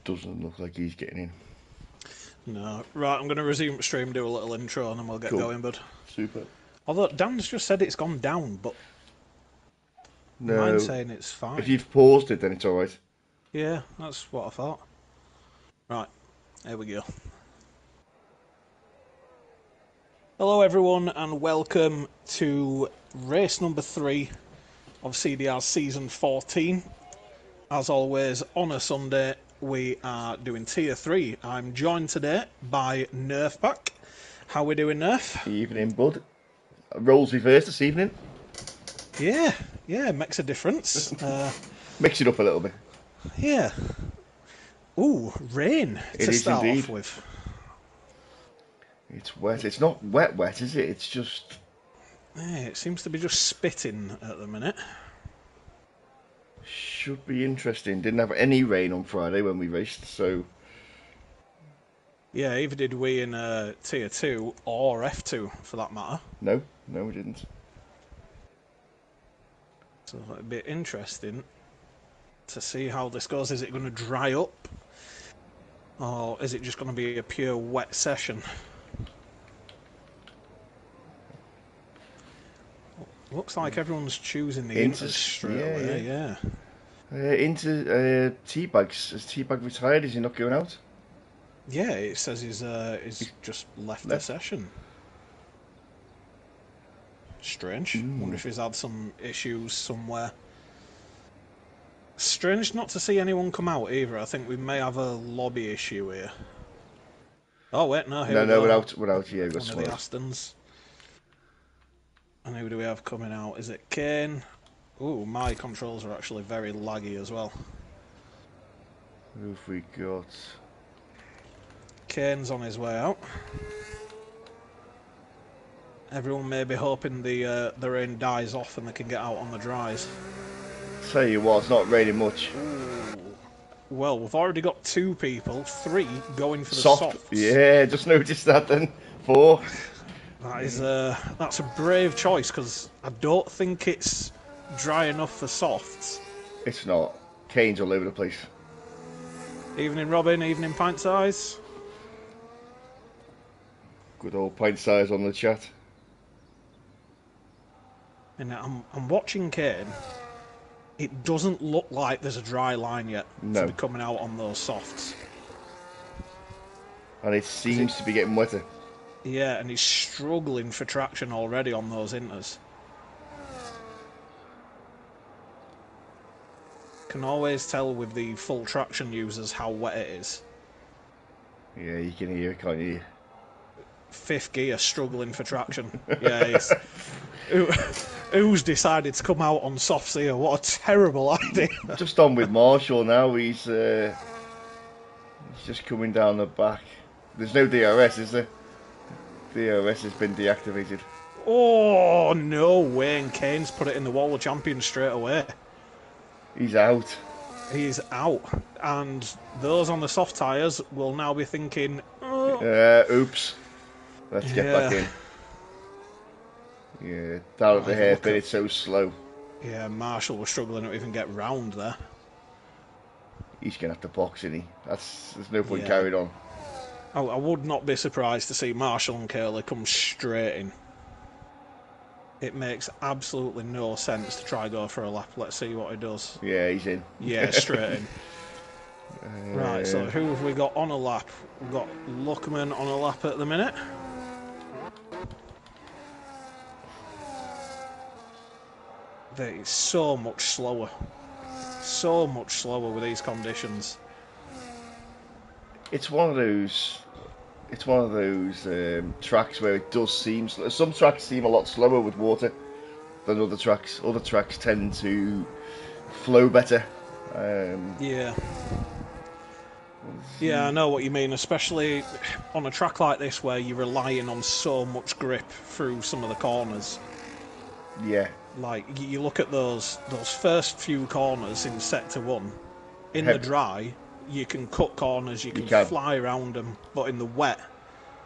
Doesn't look like he's getting in. No. Right, I'm going to resume stream, do a little intro, and then we'll get Cool. going, bud. Super. Although Dan's just said it's gone down, but No. mine's saying it's fine. If you've paused it, then it's alright. Yeah, that's what I thought. Right, here we go. Hello everyone, and welcome to race number 3 of CDR Season 14. As always, on a Sunday, we are doing Tier 3. I'm joined today by Nerfback. How we doing, Nerf? Evening, bud. Roles reversed this evening. Yeah, makes a difference. Mix it up a little bit. Yeah. Ooh, rain to start indeed. off with. It's wet. It's not wet, is it? It's just... Yeah, it seems to be just spitting at the minute. Should be interesting. Didn't have any rain on Friday when we raced, so... Yeah, either did we in Tier 2 or F2 for that matter. No, we didn't. So it'll be interesting to see how this goes. Is it going to dry up? Or is it just going to be a pure wet session? Looks like everyone's choosing the Inters straight away, yeah. Into Teabag's. Has Teabag retired? Is he not going out? Yeah, it says he's just left the session. Strange. Wonder if he's had some issues somewhere. Strange not to see anyone come out either. I think we may have a lobby issue here. Oh wait, no, here we go. We're out. Yeah, we've got one of the Astons. And who do we have coming out? Is it Kane? Ooh, my controls are actually very laggy as well. Who have we got? Kane's on his way out. Everyone may be hoping the rain dies off and they can get out on the dries. Tell you what, it's not raining much. Ooh. Well, we've already got 2 people, 3 going for the softs. Yeah, just noticed that then. 4. That is that's a brave choice because I don't think it's dry enough for softs. It's not. Kane's all over the place. Evening, Robin. Evening, Pint Size. Good old Pint Size on the chat. And I'm watching Kane. It doesn't look like there's a dry line yet to be coming out on those softs. And it seems to be getting wetter. Yeah, and he's struggling for traction already on those Inters. Can always tell with the full traction users how wet it is. Yeah, you can hear it, can't you? 5th gear struggling for traction. Yeah, who's decided to come out on softs here? What a terrible idea. Just on with Marshall now. He's just coming down the back. There's no DRS, is there? DRS has been deactivated. Oh, no way. And Kane's put it in the wall of champions straight away. He's out. He's out. And those on the soft tyres will now be thinking, oh. Oops. Let's get back in. Yeah, down at the hairpin, it's so slow. Yeah, Marshall was struggling to even get round there. He's going to have to box, isn't he? There's no point carrying on. I would not be surprised to see Marshall and Curley come straight in. It makes absolutely no sense to try go for a lap. Let's see what he does. Yeah, he's in. Yeah, straight in. Right, so who have we got on a lap? We've got Luckman on a lap at the minute. It's so much slower. So much slower with these conditions. It's one of those. It's one of those tracks where it does seem. Some tracks seem a lot slower with water than other tracks. Other tracks tend to flow better. Yeah. Yeah, I know what you mean, especially on a track like this where you're relying on so much grip through some of the corners. Yeah. Like, you look at those first few corners in Sector 1, in the dry, you can cut corners, you can fly around them, but in the wet,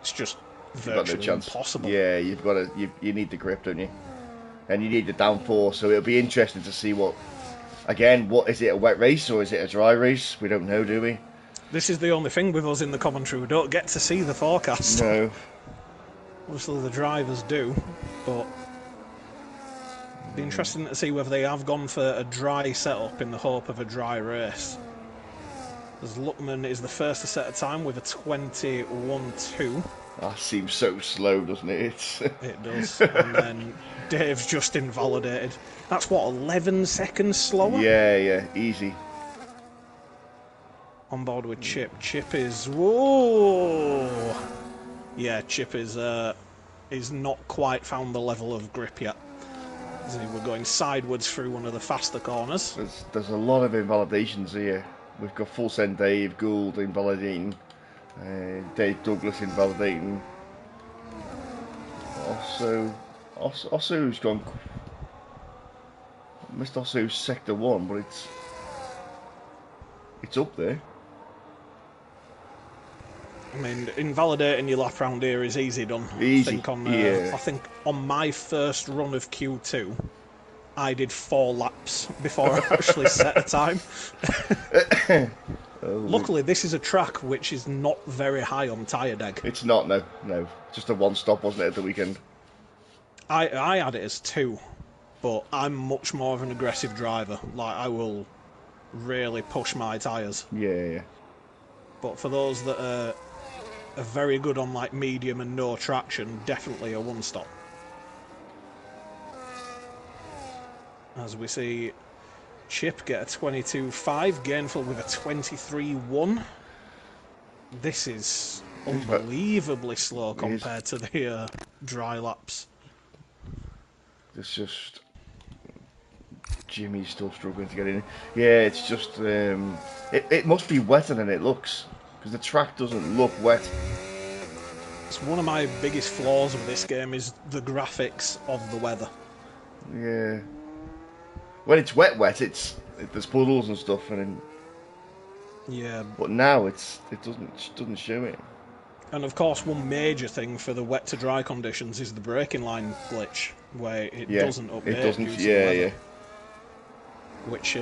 it's just virtually impossible. Yeah, you need the grip, don't you? And you need the downforce, so it'll be interesting to see what is it a wet race or is it a dry race? We don't know, do we? This is the only thing with us in the commentary. We don't get to see the forecast. No. Obviously, the drivers do, but it'd be interesting to see whether they have gone for a dry setup in the hope of a dry race. As Luckman is the first to set a time with a 21.2. That seems so slow, doesn't it? It does. And then Dave's just invalidated. That's what, 11 seconds slower? Yeah, easy. On board with Chip. Chip is... Whoa! Yeah, Chip is not quite found the level of grip yet. As we're going sideways through one of the faster corners. There's a lot of invalidations here. We've got Full Send Dave Gould invalidating, Dave Douglas invalidating. Osso's gone. Missed Osso's sector 1, but it's up there. I mean, invalidating your lap round here is easy done. Easy, I think on my first run of Q2, I did 4 laps before I actually set a time. Luckily, this is a track which is not very high on tyre deg. It's not, no. Just a one stop, wasn't it, at the weekend? I had it as 2, but I'm much more of an aggressive driver. Like, I will really push my tyres. Yeah. But for those that are very good on like medium and no traction, definitely a 1 stop. As we see Chip get a 22.5, Gainful with a 23.1. This is unbelievably slow compared to the dry laps. It's just Jimmy's still struggling to get in. Yeah, it's just it must be wetter than it looks, because the track doesn't look wet. It's one of my biggest flaws with this game is the graphics of the weather. Yeah. When it's wet, there's puddles and stuff, and then, yeah. But now it doesn't show it. And of course, one major thing for the wet to dry conditions is the braking line glitch, where it doesn't update. It doesn't. Due to the weather, which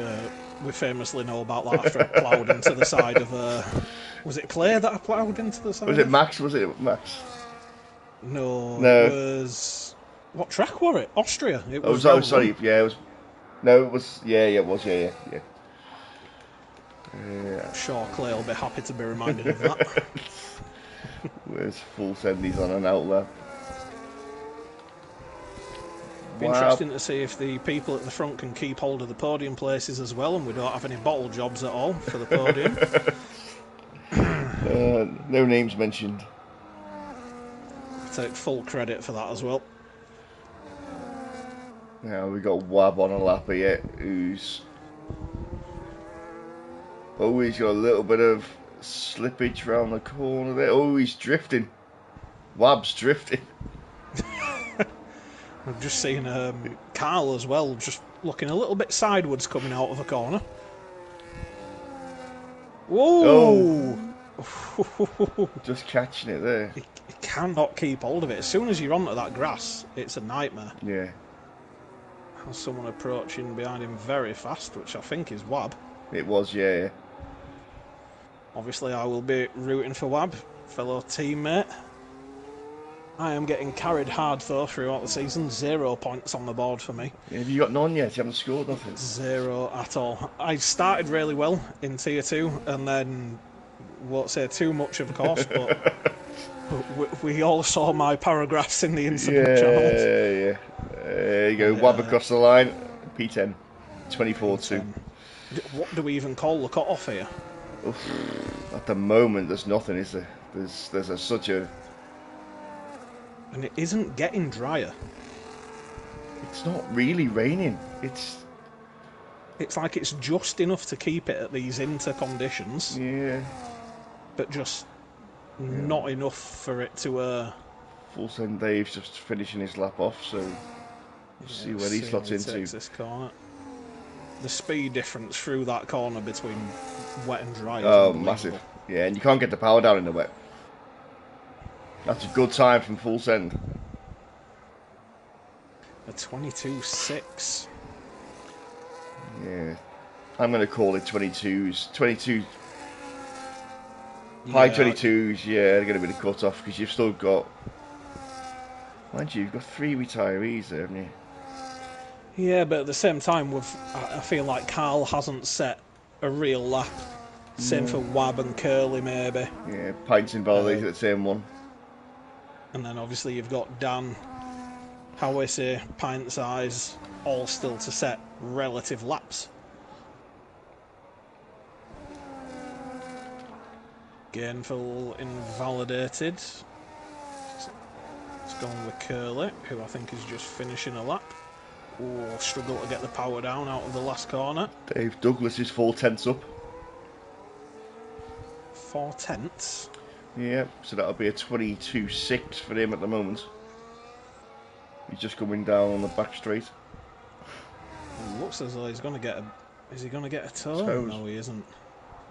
we famously know about that after I ploughed into the side of was it Clay that I ploughed into the side? Was it Max? Was it Max? No. It was, what track was it? Austria. It was. Oh, sorry. Yeah, it was. No, it was. Yeah, it was. Yeah. I'm sure Clay will be happy to be reminded of that. Where's Full Sendies on an outlet? Be interesting to see if the people at the front can keep hold of the podium places as well, and we don't have any bottle jobs at all for the podium. No names mentioned. Take full credit for that as well. Now we got Wab on a lap here, who's always got a little bit of slippage round the corner there. Oh, he's drifting. Wab's drifting. I've just seen Carl as well, just looking a little bit sideways coming out of a corner. Whoa! Oh. Just catching it there. He cannot keep hold of it. As soon as you're onto that grass, it's a nightmare. Yeah. There's someone approaching behind him very fast, which I think is Wab. It was, yeah. Obviously, I will be rooting for Wab, fellow teammate. I am getting carried hard, though, throughout the season. 0 points on the board for me. Have you got none yet? You haven't scored nothing? 0 at all. I started really well in Tier 2, and then, won't say too much, of course, but we all saw my paragraphs in the Instagram channels. Yeah. There you go, Wab across the line. P10. 24-2. What do we even call the cut-off here? Oof. At the moment, there's nothing, is there? There's such a... And it isn't getting drier. It's not really raining. It's like it's just enough to keep it at these inter conditions. Yeah. But just not enough for it to... Full Send Dave's just finishing his lap off, so we'll see where he slots into. This corner. The speed difference through that corner between wet and dry is massive. Yeah, and you can't get the power down in the wet. That's a good time from Full Send. A 22.6. Yeah. I'm going to call it 22s. 22. High Yeah, 22s, yeah, they're going to be the cut-off because you've still got, mind you, you've got 3 retirees there, haven't you? yeah, but at the same time, I feel like Carl hasn't set a real lap. Same No. for Wab and Curly, maybe. Yeah, Pints invalidated at the same one. And then obviously you've got Dan, Hawissy, Pint Size, all still to set relative laps. Gainful invalidated. It's gone with Curly, who I think is just finishing a lap. Oh, struggle to get the power down out of the last corner. Dave Douglas is 4 tenths up. 4 tenths. Yeah, so that'll be a 22.6 for him at the moment. He's just coming down on the back straight. It looks as though he's going to get a... Is he going to get a toe? Toes. No, he isn't.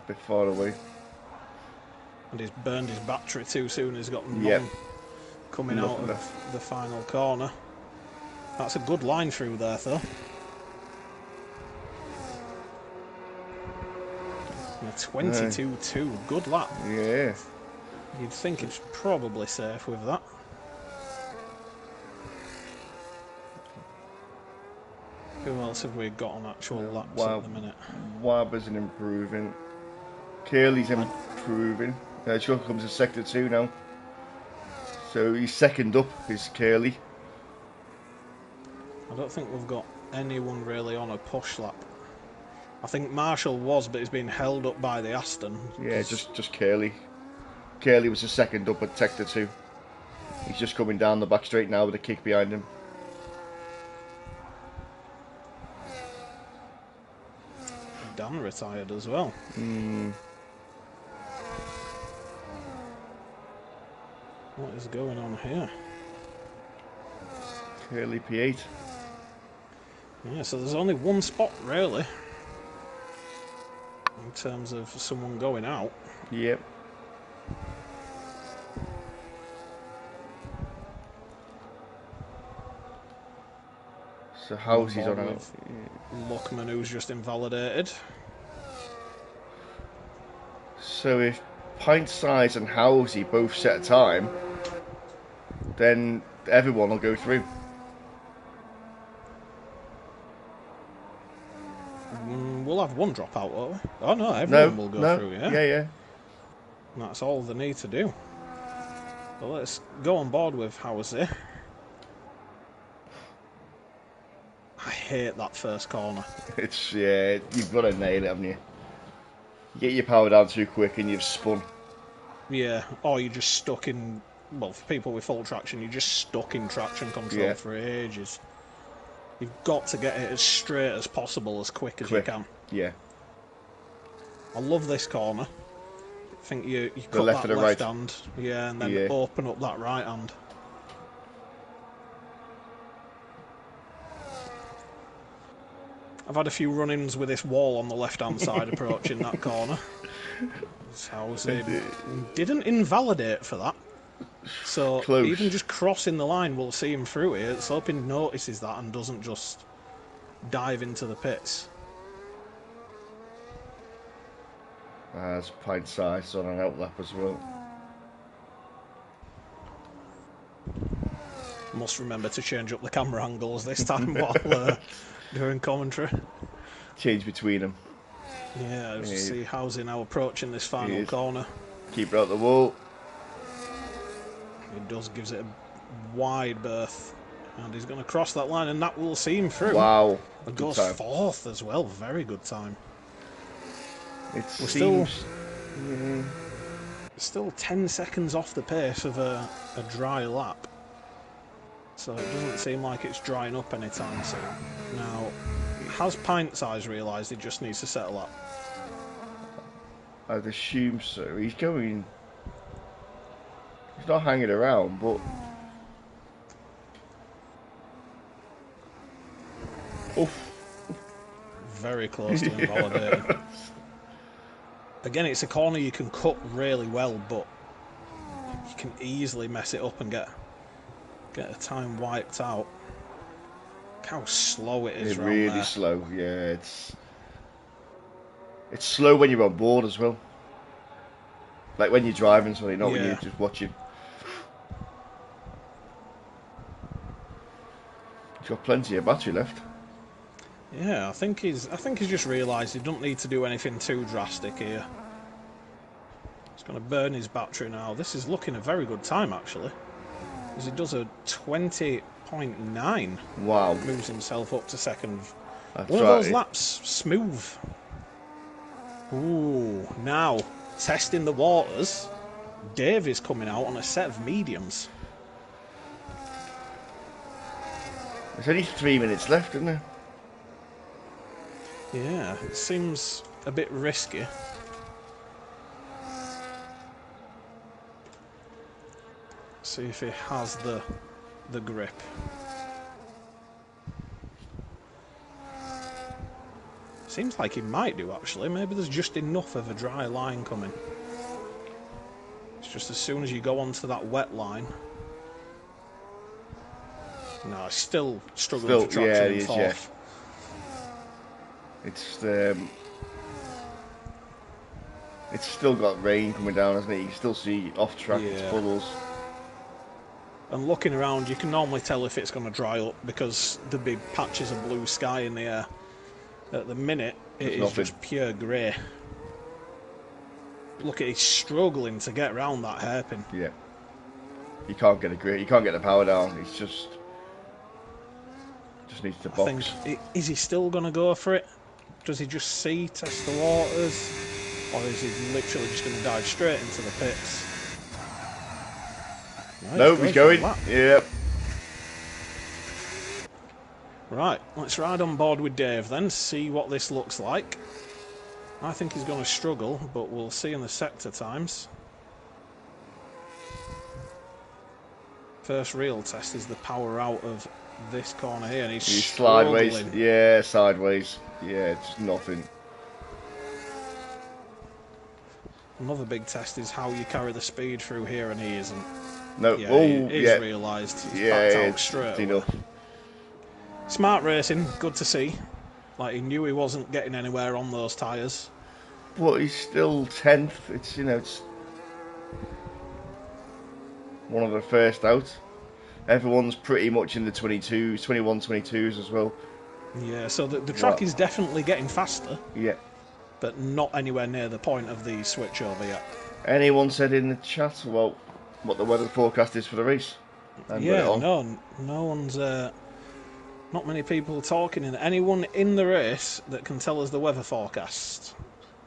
A bit far away. And he's burned his battery too soon. He's got none Yep. coming out of the final corner. That's a good line through there, though. And a 22.2. Good lap. Yeah. You'd think it's probably safe with that. Who else have we got on actual laps at the minute? Wab isn't improving. Curly's improving. Chuck comes in sector 2 now. So he's second up, is Curly. I don't think we've got anyone really on a push lap. I think Marshall was, but he's been held up by the Aston. Yeah, just Curly. Curly was the second up at sector 2. He's just coming down the back straight now with a kick behind him. Dan retired as well. What is going on here? Curly P8. Yeah, so there's only one spot really in terms of someone going out. Yep. So how's he's on out? Luckman, who's just invalidated. So if Pint Size and Howsey both set a time, then everyone will go through. We'll have one drop out, won't we? Oh no, everyone will go through, yeah? Yeah. And that's all they need to do. So let's go on board with Howsey. I hate that first corner. It's, yeah, you've got to nail it, haven't you? You get your power down too quick and you've spun. Yeah, or you're just stuck in... Well, for people with full traction, you're just stuck in traction control for ages. You've got to get it as straight as possible, as quick as you can. Yeah. I love this corner. I think you cut left that and the left right. hand, yeah, and then open up that right hand. I've had a few run-ins with this wall on the left-hand side approaching that corner. Howsey didn't invalidate for that. So Close. Even just crossing the line will see him through here. Let's hope he notices that and doesn't just dive into the pits. As Pint Size on an outlap as well. Must remember to change up the camera angles this time while doing commentary. Change between them. Yeah, let's see Howsey now approaching this final corner. Keep it out the wall. It does, gives it a wide berth. And he's going to cross that line and that will see him through. Wow. And goes fourth as well. Very good time. We're still 10 seconds off the pace of a dry lap. So it doesn't seem like it's drying up anytime soon. Now, has Pint Size realised he just needs to settle up? I'd assume so. He's going... He's not hanging around, but... Oof. Very close to invalidating. Again, it's a corner you can cut really well, but you can easily mess it up and get a time wiped out. Look how slow it is. It's around really there. slow. Yeah, it's slow when you're on board as well. Like when you're driving, sorry, not when you're Yeah. just watching. He's got plenty of battery left. Yeah, I think he's just realised he don't need to do anything too drastic here. He's going to burn his battery now. This is looking a very good time, actually. As he does a 20.9. Wow. Moves himself up to second. That's One of right. those laps, smooth. Ooh, now, testing the waters. Dave is coming out on a set of mediums. There's only 3 minutes left, isn't there? Yeah, it seems a bit risky. See if he has the grip. Seems like he might do, actually. Maybe there's just enough of a dry line coming. It's just as soon as you go onto that wet line. No, he's still struggling for traction yeah, in it is, fourth. Yeah. It's still got rain coming down, hasn't it? You can still see off track, it's puddles. And looking around, you can normally tell if it's going to dry up because there'd be patches of blue sky in the air. At the minute, it is just pure grey. Look at, he's struggling to get around that hairpin. Yeah. You can't get a grip. You can't get the power down. It's just needs to box. Is he still going to go for it? Does he just test the waters? Or is he literally just going to dive straight into the pits? No, he's going. Yep. Right, let's ride on board with Dave then, see what this looks like. I think he's going to struggle, but we'll see in the sector times. First real test is the power out of this corner here, and he's sideways. struggling. Yeah, sideways. Yeah, it's nothing. Another big test is how you carry the speed through here, and he isn't. No, yeah, he's realised. He's backed out straight away. Smart racing, good to see. Like, he knew he wasn't getting anywhere on those tyres. But he's still 10th. It's, it's one of the first out. Everyone's pretty much in the 22s, 21, 22s as well. Yeah, so the track is definitely getting faster. Yeah. But not anywhere near the point of the switchover yet. Anyone said in the chat about what the weather forecast is for the race? And no one's... not many people talking. Anyone in the race that can tell us the weather forecast?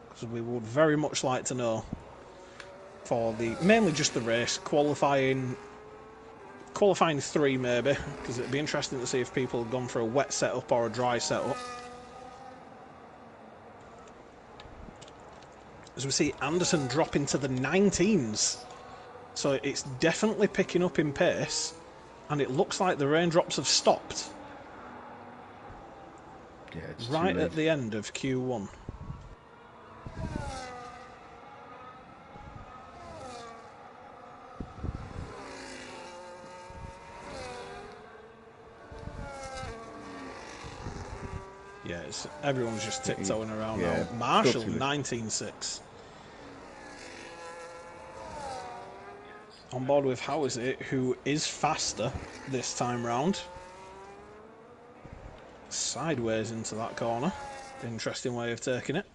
Because we would very much like to know. For mainly just the race, qualifying 3 maybe, because it'd be interesting to see if people have gone for a wet setup or a dry setup. As we see Anderson drop into the 19s, so it's definitely picking up in pace, and it looks like the raindrops have stopped. Yeah, it's right at the end of Q1. Yeah, everyone's just tiptoeing around now. Marshall, 19.6. On board with How Is It, who is faster this time round. Sideways into that corner. Interesting way of taking it.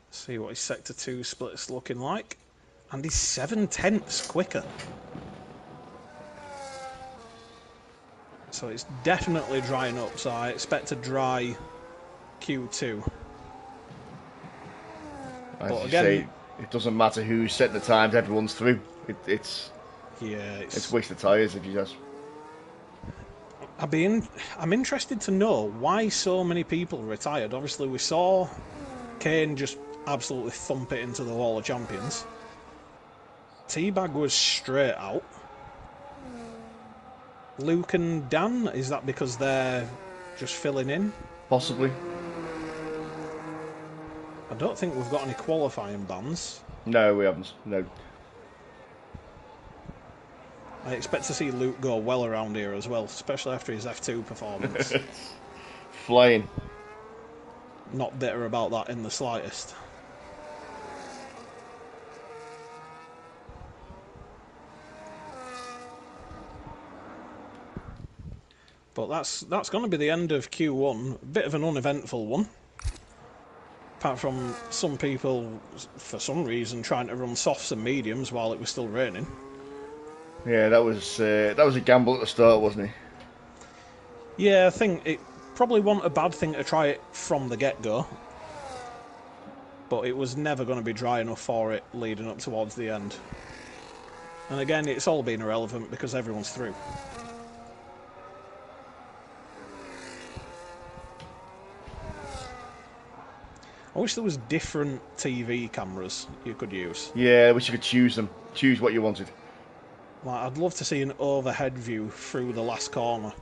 See what his Sector 2 split's looking like. And he's 7/10 quicker. So it's definitely drying up, so I expect a dry Q2. As you say, it doesn't matter who's setting the times, everyone's through. It's waste of tyres if you just... I'm interested to know why so many people retired. Obviously, we saw Kane just absolutely thump it into the wall of champions. Teabag was straight out. Luke and Dan, is that because they're just filling in? Possibly. I don't think we've got any qualifying bans. No, we haven't. No. I expect to see Luke go well around here as well, especially after his F2 performance. Flying. Not bitter about that in the slightest. But that's going to be the end of Q1. A bit of an uneventful one. Apart from some people, for some reason, trying to run softs and mediums while it was still raining. Yeah, that was a gamble at the start, wasn't it? Yeah, I think it probably wasn't a bad thing to try it from the get-go. But it was never going to be dry enough for it leading up towards the end. And again, it's all been irrelevant because everyone's through. I wish there was different TV cameras you could use. Yeah, I wish you could choose them. Choose what you wanted. Like, I'd love to see an overhead view through the last corner.